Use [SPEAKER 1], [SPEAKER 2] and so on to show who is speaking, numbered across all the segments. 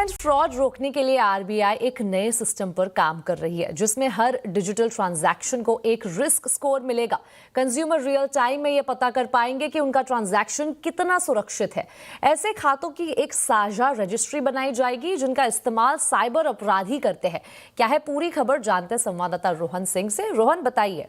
[SPEAKER 1] Payment fraud रोकने के लिए आरबीआई एक नए सिस्टम पर काम कर रही है जिसमें हर डिजिटल ट्रांजैक्शन को एक रिस्क स्कोर मिलेगा। कंज्यूमर रियल टाइम में ये पता कर पाएंगे कि उनका ट्रांजैक्शन कितना सुरक्षित है। ऐसे खातों की एक साझा रजिस्ट्री बनाई जाएगी जिनका इस्तेमाल साइबर अपराधी करते हैं। क्या है पूरी खबर, जानते हैं संवाददाता रोहन सिंह से। रोहन, बताइए।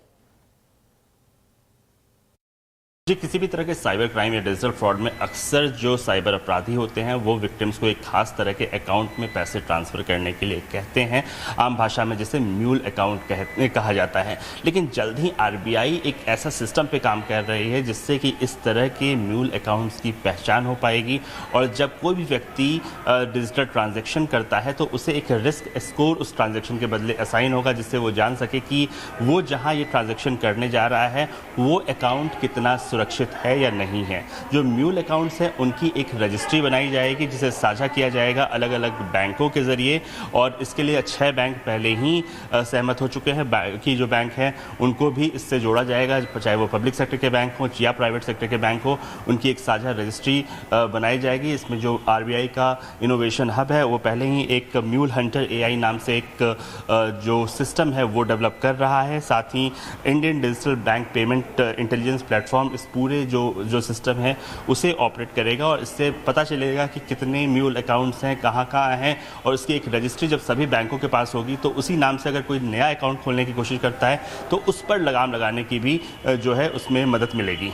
[SPEAKER 2] जी, किसी भी तरह के साइबर क्राइम या डिजिटल फ्रॉड में अक्सर जो साइबर अपराधी होते हैं वो विक्टिम्स को एक खास तरह के अकाउंट में पैसे ट्रांसफ़र करने के लिए कहते हैं, आम भाषा में जिसे म्यूल अकाउंट कहा जाता है। लेकिन जल्द ही आरबीआई एक ऐसा सिस्टम पे काम कर रही है जिससे कि इस तरह के म्यूल अकाउंट्स की पहचान हो पाएगी और जब कोई भी व्यक्ति डिजिटल ट्रांजेक्शन करता है तो उसे एक रिस्क स्कोर उस ट्रांजेक्शन के बदले असाइन होगा, जिससे वो जान सके कि वो जहाँ ये ट्रांजेक्शन करने जा रहा है वो अकाउंट कितना सुरक्षित है या नहीं है। जो म्यूल अकाउंट्स हैं उनकी एक रजिस्ट्री बनाई जाएगी जिसे साझा किया जाएगा अलग अलग बैंकों के ज़रिए, और इसके लिए 6 बैंक पहले ही सहमत हो चुके हैं। बाकी जो बैंक हैं उनको भी इससे जोड़ा जाएगा, चाहे वो पब्लिक सेक्टर के बैंक हो या प्राइवेट सेक्टर के बैंक हो, उनकी एक साझा रजिस्ट्री बनाई जाएगी। इसमें जो आरबीआई का इनोवेशन हब है वो पहले ही एक म्यूल हंटर एआई नाम से एक जो सिस्टम है वो डेवलप कर रहा है। साथ ही Indian digital bank payment intelligence platform इस पूरे जो सिस्टम है उसे ऑपरेट करेगा और इससे पता चलेगा कि कितने म्यूल अकाउंट्स हैं, कहाँ कहाँ हैं, और इसकी एक रजिस्ट्री जब सभी बैंकों के पास होगी तो उसी नाम से अगर कोई नया अकाउंट खोलने की कोशिश करता है तो उस पर लगाम लगाने की भी जो है उसमें मदद मिलेगी।